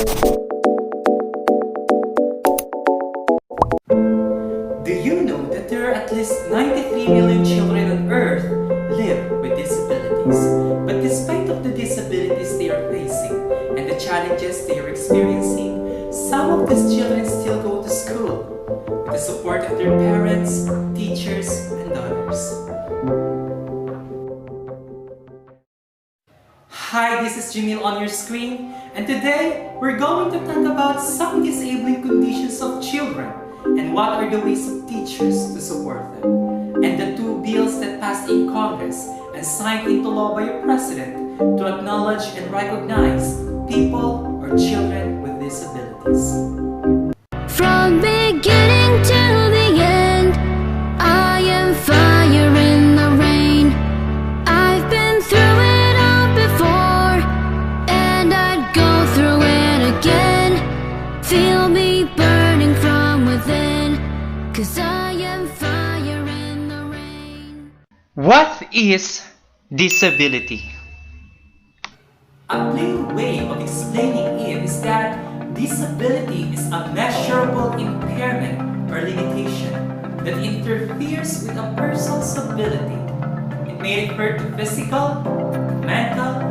Do you know that there are at least 93 million children on Earth live with disabilities? But despite of the disabilities they are facing and the challenges they are experiencing, some of these children still go to school with the support of their parents, teachers, and others. Hi, this is Jemiel on your screen, and today we're going to talk about some disabling conditions of children and what are the ways of teachers to support them, and the two bills that passed in Congress and signed into law by a president to acknowledge and recognize people or children with disabilities. From beginning to the end, I am fire in the rain. I've been through it all before, and I'd go through it again. Feel me burning from within, 'cause I am fire in the rain. What is disability? A plain way of explaining it is that disability is a measurable impairment or limitation that interferes with a person's ability. It may refer to physical, mental,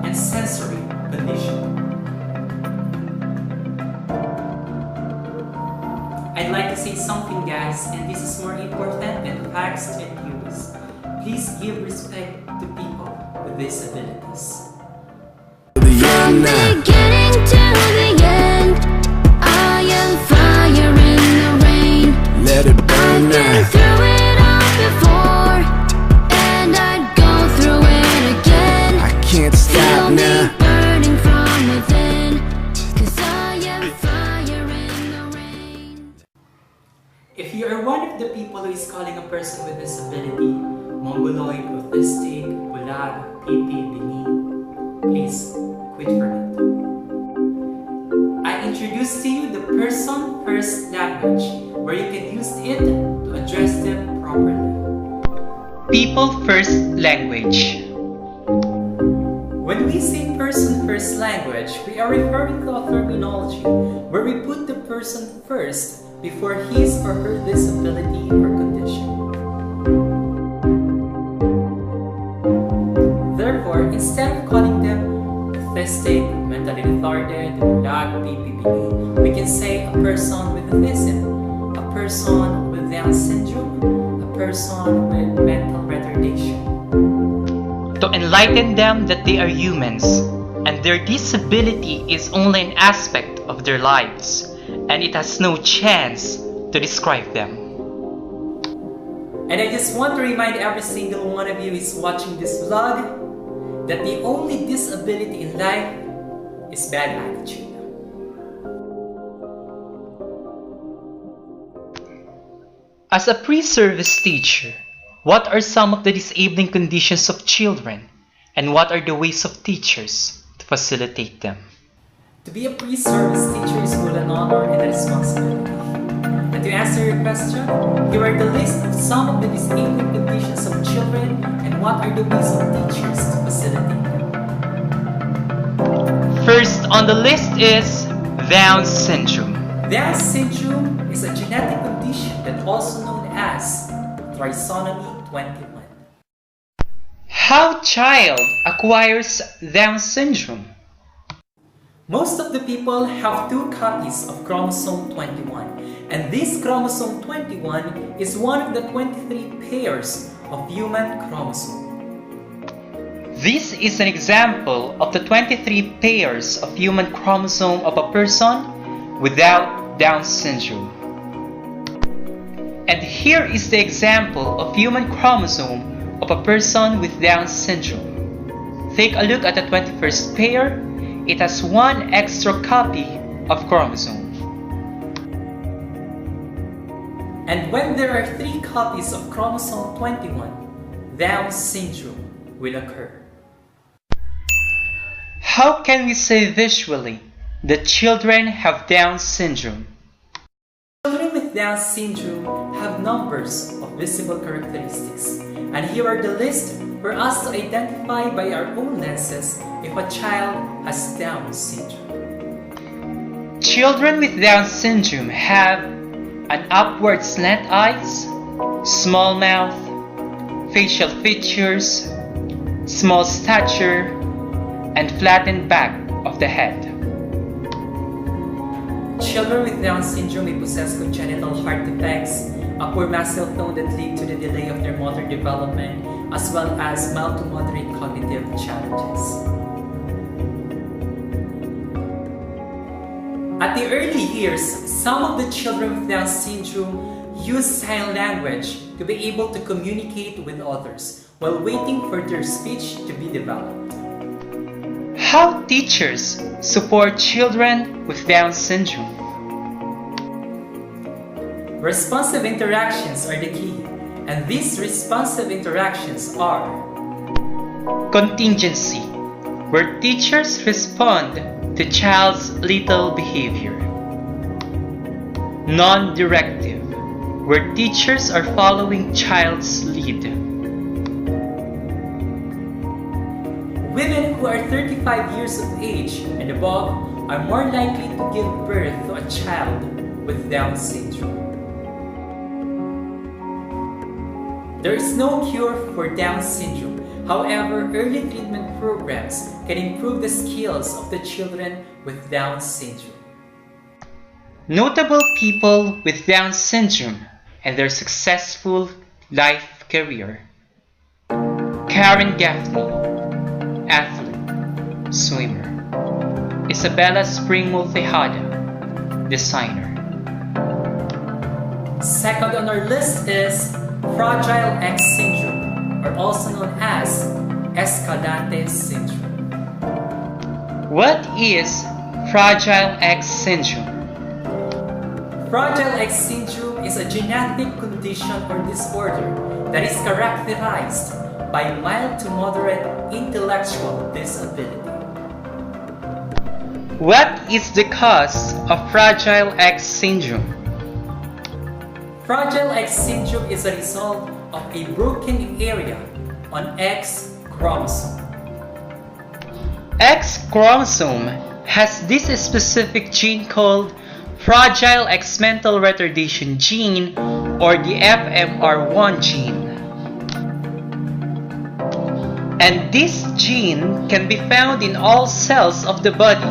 and sensory condition. I'd like to say something, guys, and this is more important than facts and news. Please give respect to people with disabilities. From beginning to the end, I am fire in the rain. Let it burn I've been now. through it all before, and I'd go through it again. I can't Feel stop me now. burning from within, 'cause I am fire in the rain. If you are one of the people who is calling a person with disability mongoloid, autistic, bulag, pipi, bini, please quit from it. I introduce to you the person first language, where you can use it to address them properly. People first language. When we say person first language, we are referring to a terminology where we put the person first before his or her disability or condition. Therefore, instead of calling them autistic, mentally retarded, bulag, PPBD, we can say a person with autism, a person with Down syndrome, a person with mental retardation. To enlighten them that they are humans and their disability is only an aspect of their lives and it has no chance to describe them. And I just want to remind every single one of you who is watching this vlog that the only disability in life is bad attitude. As a pre-service teacher, what are some of the disabling conditions of children and what are the ways of teachers to facilitate them? To be a pre-service teacher is both an honor and a responsibility. And to answer your question, here are the list of some of the disabling conditions of children and what are the ways of teachers to facilitate them. First on the list is Down syndrome. Down syndrome is a genetic condition that also known as trisomy 21. How child acquires Down syndrome? Most of the people have two copies of chromosome 21, and this chromosome 21 is one of the 23 pairs of human chromosome. This is an example of the 23 pairs of human chromosome of a person without Down syndrome. And here is the example of human chromosome of a person with Down syndrome. Take a look at the 21st pair. It has one extra copy of chromosome. And when there are 3 copies of chromosome 21, Down syndrome will occur. How can we say visually that children have Down syndrome? Children with Down syndrome have numbers of visible characteristics, and here are the list for us to identify by our own lenses if a child has Down syndrome. Children with Down syndrome have an upward slant eyes, small mouth, facial features, small stature, and flattened back of the head. Children with Down syndrome may possess congenital heart defects, a poor muscle tone that lead to the delay of their motor development, as well as mild to moderate cognitive challenges. At the early years, some of the children with Down syndrome use sign language to be able to communicate with others while waiting for their speech to be developed. How teachers support children with Down syndrome? Responsive interactions are the key, and these responsive interactions are Contingency, where teachers respond to child's little behavior. Non-directive, where teachers are following child's lead. Women who are 35 years of age and above are more likely to give birth to a child with Down syndrome. There is no cure for Down syndrome. However, early treatment programs can improve the skills of the children with Down syndrome. Notable people with Down syndrome and their successful life career. Karen Gaffney, athlete, swimmer. Isabella Springmull Tejada, designer. Second on our list is Fragile X syndrome, or also known as Escalante syndrome. What is Fragile X syndrome? Fragile X syndrome is a genetic condition or disorder that is characterized by mild to moderate intellectual disability. What is the cause of Fragile X syndrome? Fragile X syndrome is a result of a broken area on X chromosome. X chromosome has this specific gene called Fragile X mental retardation gene, or the FMR1 gene. And this gene can be found in all cells of the body,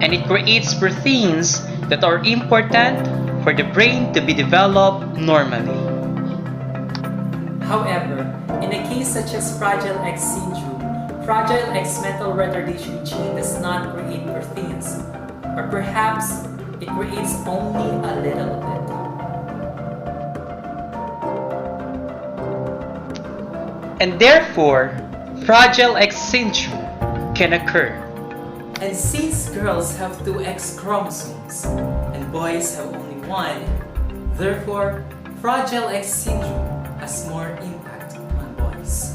and it creates proteins that are important for the brain to be developed normally. However, in a case such as Fragile X syndrome, Fragile X mental retardation gene does not create proteins, or perhaps it creates only a little bit. And therefore, Fragile X syndrome can occur. And since girls have 2 X chromosomes and boys have only 1, therefore, Fragile X syndrome has more impact on boys.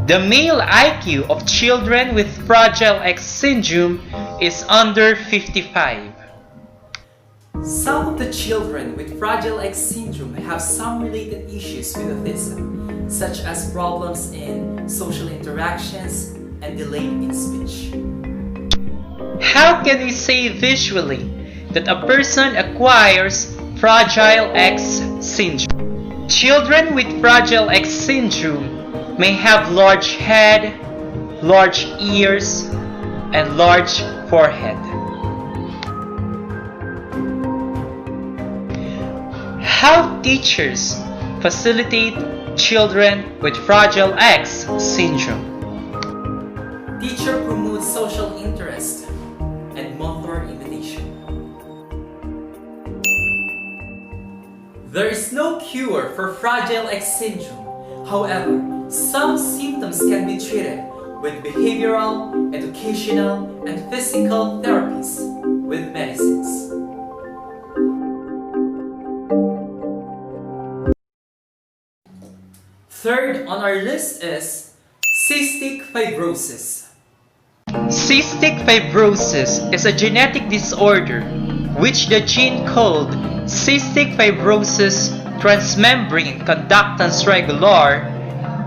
The male IQ of children with Fragile X syndrome is under 55. Some of the children with Fragile X syndrome have some related issues with autism, such as problems in social interactions and delay in speech. How can we say visually that a person acquires Fragile X syndrome? Children with Fragile X syndrome may have large head, large ears, and large forehead. How teachers facilitate children with Fragile X syndrome? Teacher promotes social interest and motor imitation. There is no cure for Fragile X syndrome. However, some symptoms can be treated with behavioral, educational, and physical therapies with medicines. Third on our list is cystic fibrosis. Cystic fibrosis is a genetic disorder which the gene called cystic fibrosis transmembrane conductance regular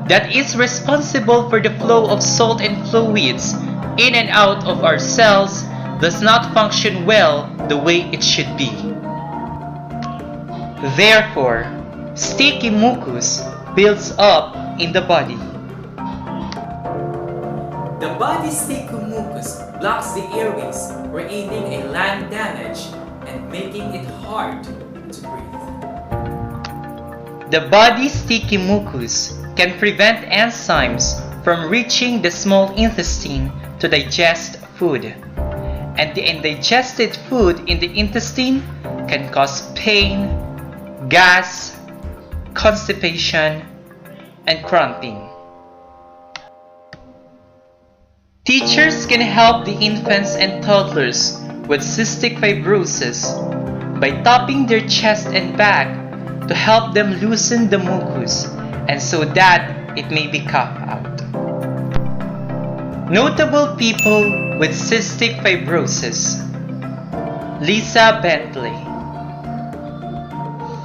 that is responsible for the flow of salt and fluids in and out of our cells does not function well the way it should be. Therefore, sticky mucus builds up in the body. The body's sticky mucus blocks the airways, creating a lung damage and making it hard to breathe. The body's sticky mucus can prevent enzymes from reaching the small intestine to digest food, and the indigested food in the intestine can cause pain, gas, constipation, and cramping. Teachers can help the infants and toddlers with cystic fibrosis by tapping their chest and back to help them loosen the mucus and so that it may be coughed out. Notable people with cystic fibrosis: Lisa Bentley,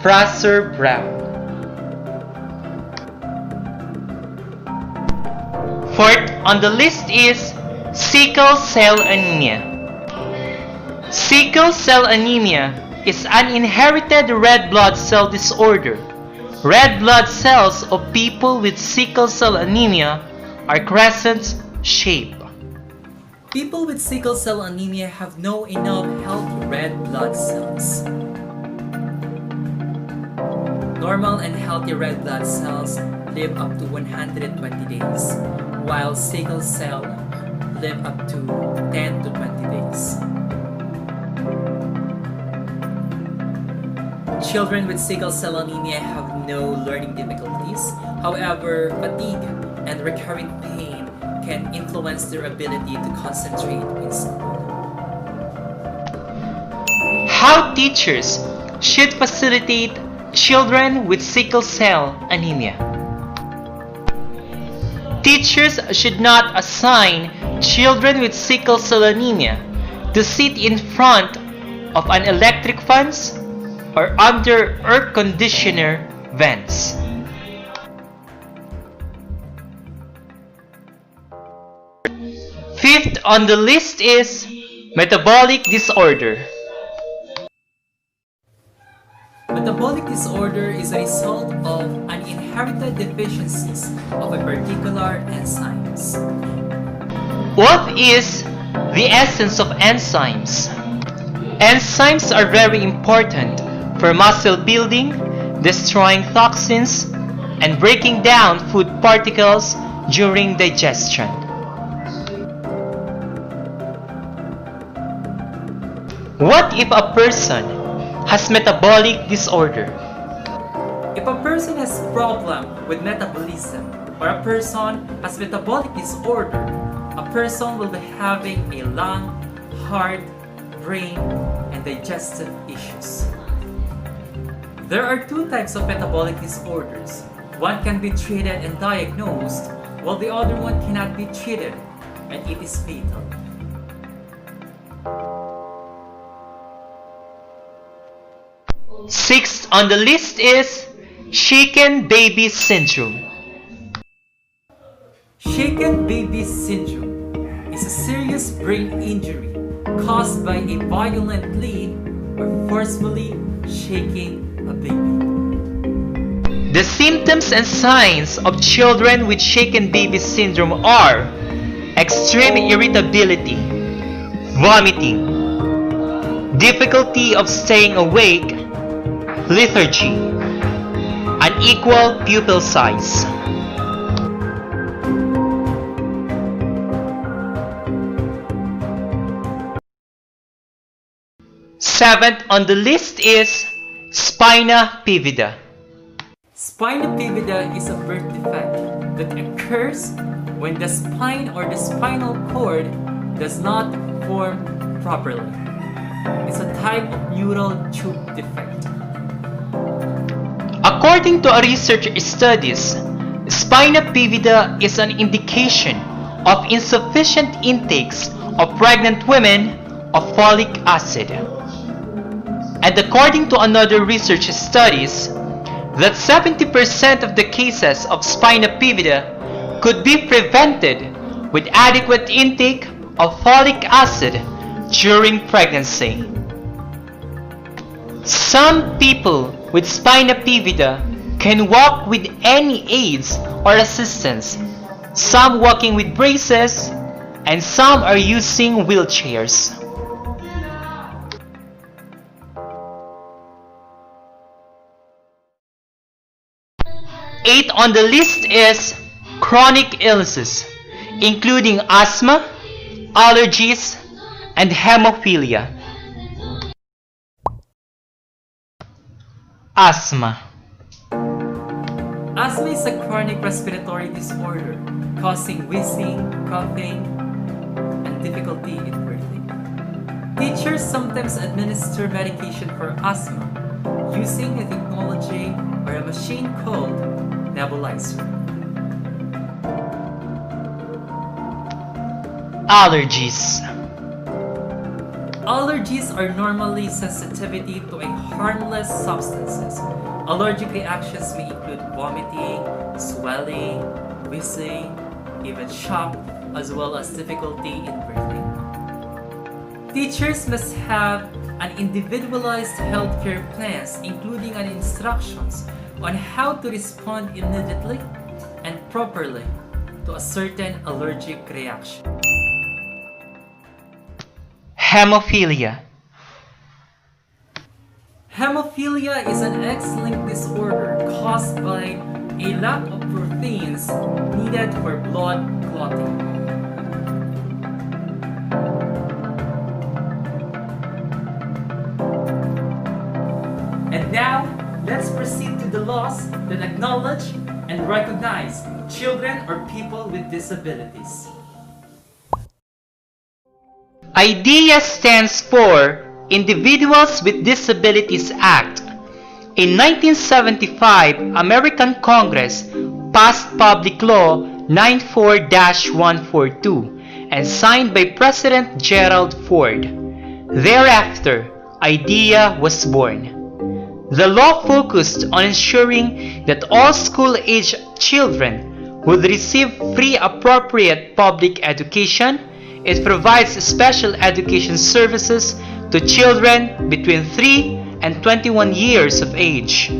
Fraser Brown. Fourth on the list is sickle cell anemia. Sickle cell anemia is an inherited red blood cell disorder. Red blood cells of people with sickle cell anemia are crescent-shaped. People with sickle cell anemia have no enough healthy red blood cells. Normal and healthy red blood cells live up to 120 days, while sickle cell live up to 10 to 20 days. Children with sickle cell anemia have no learning difficulties. However, fatigue and recurring pain can influence their ability to concentrate in school. How teachers should facilitate children with sickle cell anemia. Teachers should not assign children with sickle cell anemia to sit in front of an electric fence or under air conditioner vents. Fifth on the list is metabolic disorder. Metabolic disorder is a result of an inherited deficiencies of a particular enzymes. What is the essence of enzymes? Enzymes are very important for muscle building, destroying toxins, and breaking down food particles during digestion. What if a person has metabolic disorder? If a person has problem with metabolism or a person has metabolic disorder, a person will be having a lung, heart, brain, and digestive issues. There are two types of metabolic disorders. One can be treated and diagnosed, while the other one cannot be treated, and it is fatal. Sixth on the list is shaken baby syndrome. Shaken baby syndrome is a serious brain injury caused by a violently or forcefully shaking a baby. The symptoms and signs of children with shaken baby syndrome are extreme irritability, vomiting, difficulty of staying awake, lethargy, unequal pupil size. Seventh on the list is spina bifida. Spina bifida is a birth defect that occurs when the spine or the spinal cord does not form properly. It's a type of neural tube defect. According to a research studies, spina bifida is an indication of insufficient intakes of pregnant women of folic acid. And according to another research studies, that 70% of the cases of spina bifida could be prevented with adequate intake of folic acid during pregnancy. Some people with spina bifida can walk with any aids or assistance, some walking with braces, and some are using wheelchairs. Eighth on the list is chronic illnesses, including asthma, allergies, and hemophilia. Asthma. Asthma is a chronic respiratory disorder causing wheezing, coughing, and difficulty in breathing. Teachers sometimes administer medication for asthma using a technology or a machine called nebulizer. Allergies. Allergies are normally sensitivity to a harmless substances. Allergic reactions may include vomiting, swelling, wheezing, even shock, as well as difficulty in breathing. Teachers must have an individualized healthcare plans, including an instructions on how to respond immediately and properly to a certain allergic reaction. Hemophilia. Hemophilia is an X-linked disorder caused by a lack of proteins needed for blood clotting. And now, let's proceed to the laws that acknowledge and recognize children or people with disabilities. IDEA stands for Individuals with Disabilities Act. In 1975, American Congress passed Public Law 94-142 and signed by President Gerald Ford. Thereafter, IDEA was born. The law focused on ensuring that all school-age children would receive free appropriate public education. It provides special education services to children between 3 and 21 years of age.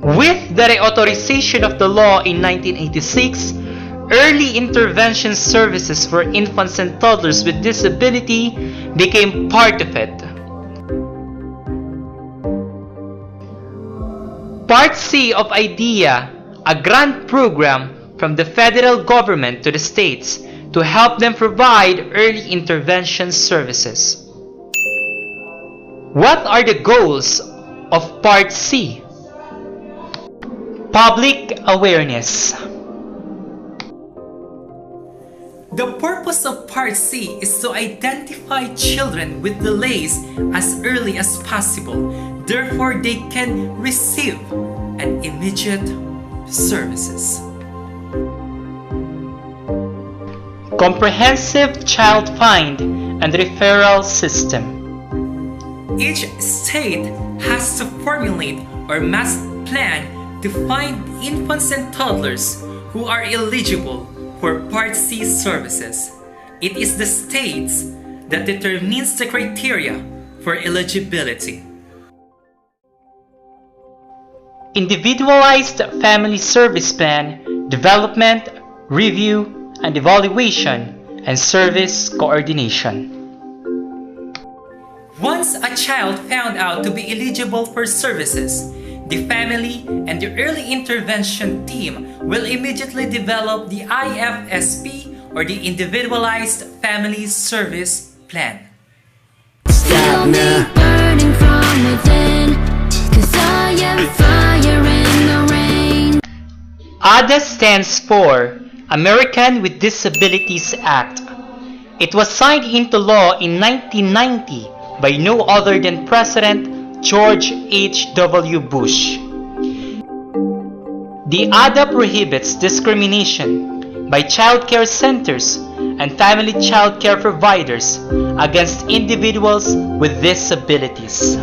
With the reauthorization of the law in 1986, early intervention services for infants and toddlers with disability became part of it. Part C of IDEA, a grant program from the federal government to the states to help them provide early intervention services. What are the goals of Part C? Public awareness. The purpose of Part C is to identify children with delays as early as possible, therefore they can receive an immediate services. Comprehensive child find and referral system. Each state has to formulate or must plan to find infants and toddlers who are eligible for Part C services. It is the states that determines the criteria for eligibility. Individualized family service plan, development, review, and evaluation, and service coordination. Once a child found out to be eligible for services, the family and the early intervention team will immediately develop the IFSP or the Individualized Family Service Plan. Feel me burning from within, 'cause I am fire in the rain. ADA stands for American with Disabilities Act. It was signed into law in 1990 by no other than President George H.W. Bush. The ADA prohibits discrimination by child care centers and family child care providers against individuals with disabilities.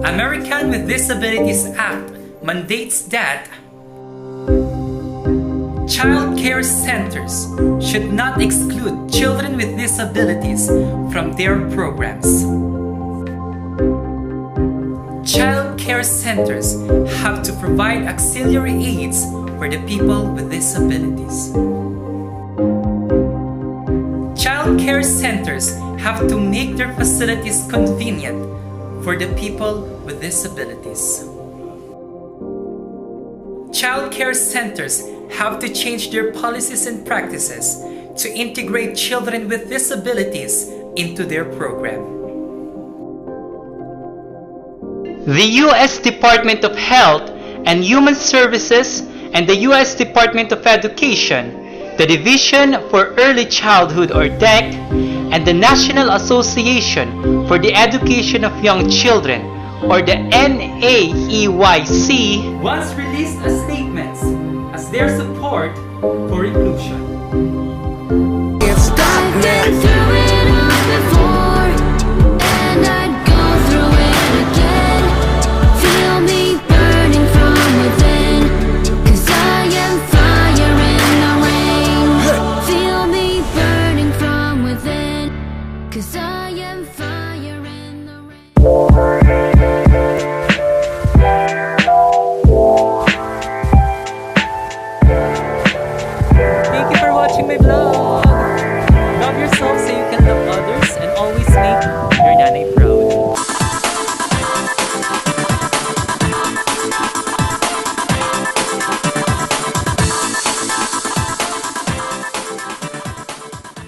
American with Disabilities Act mandates that child care centers should not exclude children with disabilities from their programs. Child care centers have to provide auxiliary aids for the people with disabilities. Child care centers have to make their facilities convenient for the people with disabilities. Child care centers have to change their policies and practices to integrate children with disabilities into their program. The U.S. Department of Health and Human Services and the U.S. Department of Education, the Division for Early Childhood or DEC, and the National Association for the Education of Young Children or the NAEYC once released a statement as their support for inclusion. I've been through it all before, and I'd go through it again. Feel me burning from within, 'cause I am fire in the rain. Feel me burning from within, 'cause I am fire in the rain.